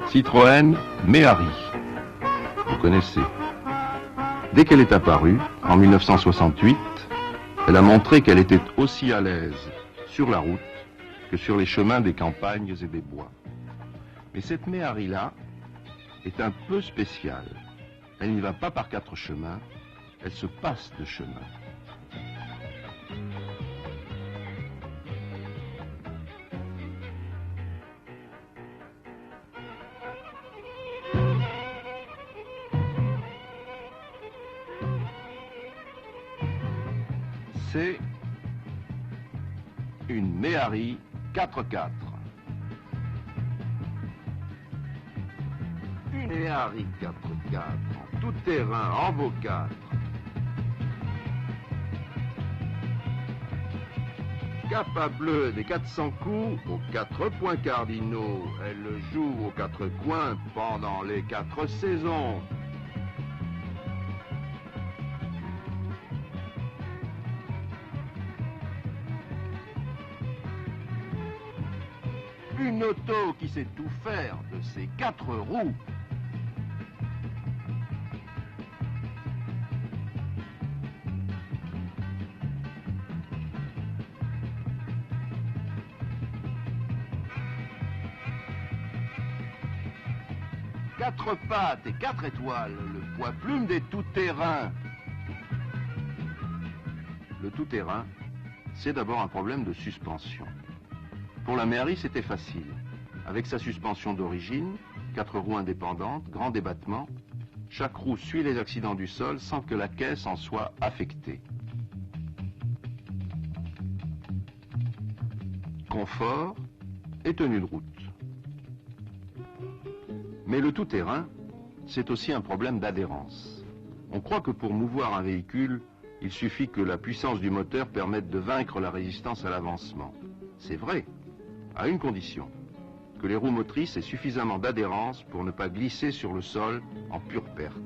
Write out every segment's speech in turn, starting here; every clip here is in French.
Citroën Méhari. Vous connaissez. Dès qu'elle est apparue, en 1968, elle a montré qu'elle était aussi à l'aise sur la route que sur les chemins des campagnes et des bois. Mais cette Méhari-là est un peu spéciale. Elle n'y va pas par 4 chemins, elle se passe de chemin. C'est une Méhari 4x4. Une Méhari 4x4 en tout terrain, en beau 4. Capable des 400 coups aux 4 points cardinaux. Elle le joue aux 4 coins pendant les 4 saisons. Une auto qui sait tout faire de ses 4 roues. Quatre pattes et 4 étoiles, le poids plume des tout-terrains. Le tout-terrain, c'est d'abord un problème de suspension. Pour la Méhari, c'était facile. Avec sa suspension d'origine, 4 roues indépendantes, grand débattement, chaque roue suit les accidents du sol sans que la caisse en soit affectée. Confort et tenue de route. Mais le tout-terrain, c'est aussi un problème d'adhérence. On croit que pour mouvoir un véhicule, il suffit que la puissance du moteur permette de vaincre la résistance à l'avancement. C'est vrai, à une condition, que les roues motrices aient suffisamment d'adhérence pour ne pas glisser sur le sol en pure perte.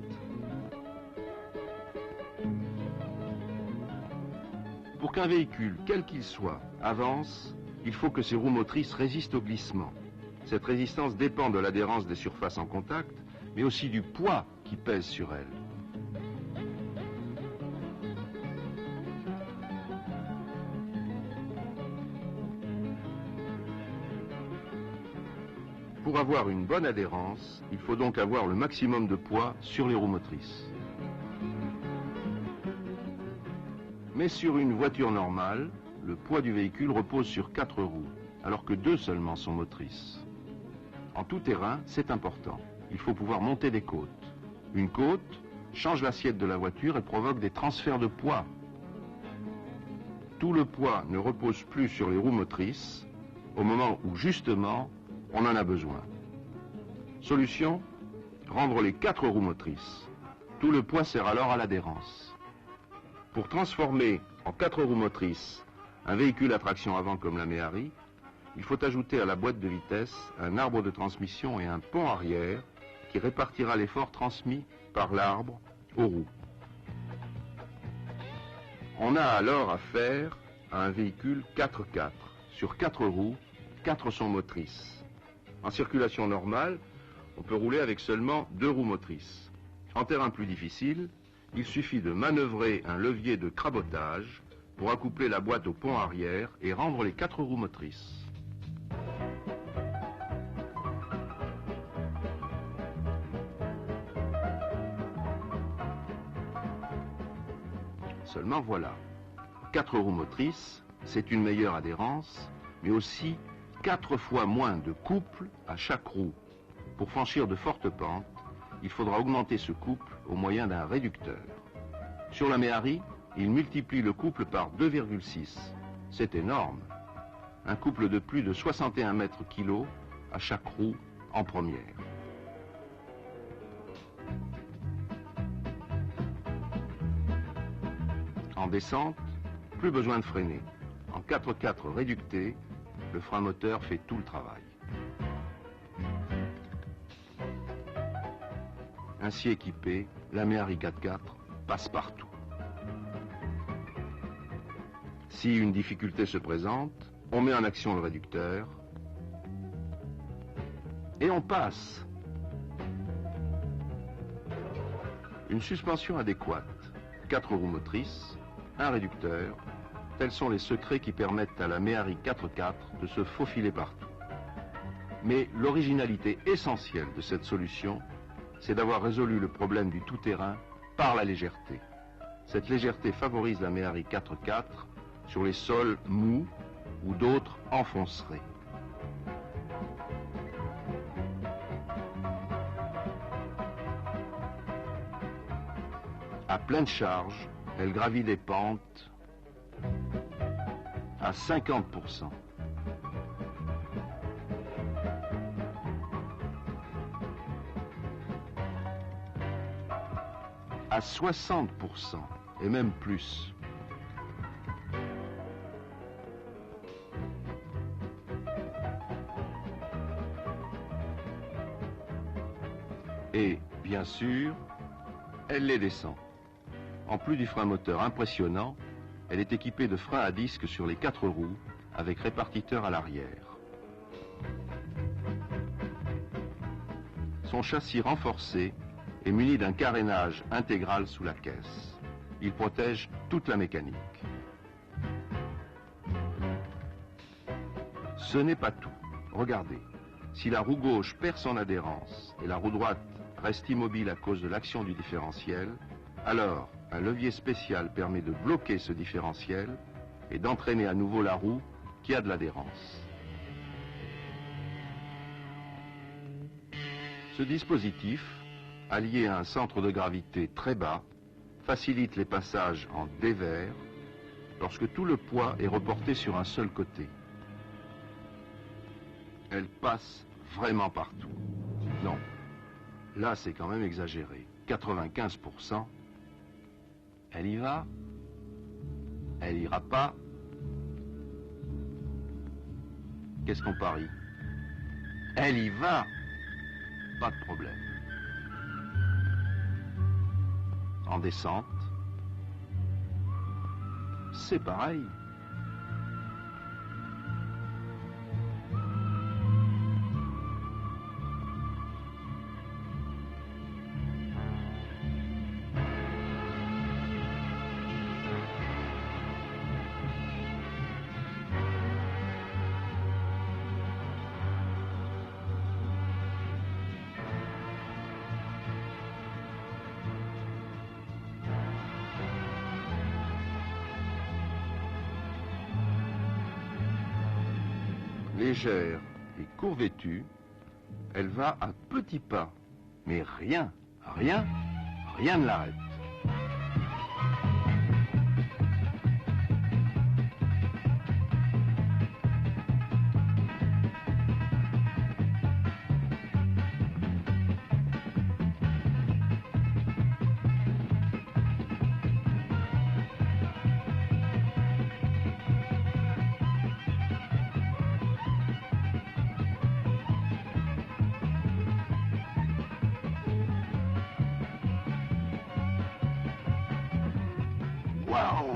Pour qu'un véhicule, quel qu'il soit, avance, il faut que ses roues motrices résistent au glissement. Cette résistance dépend de l'adhérence des surfaces en contact, mais aussi du poids qui pèse sur elles. Pour avoir une bonne adhérence, il faut donc avoir le maximum de poids sur les roues motrices. Mais sur une voiture normale, le poids du véhicule repose sur 4 roues, alors que 2 seulement sont motrices. En tout terrain, c'est important. Il faut pouvoir monter des côtes. Une côte change l'assiette de la voiture et provoque des transferts de poids. Tout le poids ne repose plus sur les roues motrices au moment où, justement, on en a besoin. Solution, rendre les 4 roues motrices. Tout le poids sert alors à l'adhérence. Pour transformer en 4 roues motrices un véhicule à traction avant comme la Méhari, il faut ajouter à la boîte de vitesse un arbre de transmission et un pont arrière qui répartira l'effort transmis par l'arbre aux roues. On a alors affaire à un véhicule 4x4. Sur 4 roues, 4 sont motrices. En circulation normale, on peut rouler avec seulement 2 roues motrices. En terrain plus difficile, il suffit de manœuvrer un levier de crabotage pour accoupler la boîte au pont arrière et rendre les 4 roues motrices. Seulement voilà, 4 roues motrices, c'est une meilleure adhérence, mais aussi 4 fois moins de couple à chaque roue. Pour franchir de fortes pentes, il faudra augmenter ce couple au moyen d'un réducteur. Sur la Méhari, il multiplie le couple par 2,6. C'est énorme. Un couple de plus de 61 mètres kilos à chaque roue en première. En descente, plus besoin de freiner. En 4x4 réducté, le frein moteur fait tout le travail. Ainsi équipée, la Méhari 4x4 passe partout. Si une difficulté se présente, on met en action le réducteur et on passe. Une suspension adéquate, 4 roues motrices, un réducteur, tels sont les secrets qui permettent à la Méhari 4x4 de se faufiler partout. Mais l'originalité essentielle de cette solution, c'est d'avoir résolu le problème du tout-terrain par la légèreté. Cette légèreté favorise la Méhari 4x4 sur les sols mous où d'autres enfonceraient. À pleine charge, elle gravit des pentes à 50%. À 60%, et même plus. Et, bien sûr, elle les descend. En plus du frein moteur impressionnant, elle est équipée de freins à disque sur les 4 roues, avec répartiteur à l'arrière. Son châssis renforcé est muni d'un carénage intégral sous la caisse. Il protège toute la mécanique. Ce n'est pas tout. Regardez, si la roue gauche perd son adhérence et la roue droite reste immobile à cause de l'action du différentiel, alors un levier spécial permet de bloquer ce différentiel et d'entraîner à nouveau la roue qui a de l'adhérence. Ce dispositif, allié à un centre de gravité très bas, facilite les passages en dévers lorsque tout le poids est reporté sur un seul côté. Elle passe vraiment partout. Non, là c'est quand même exagéré. 95%. Elle y va? Elle ira pas? Qu'est-ce qu'on parie? Elle y va! Pas de problème. En descente, c'est pareil. Légère et courvêtue, elle va à petits pas, mais rien ne l'arrête. Waouh!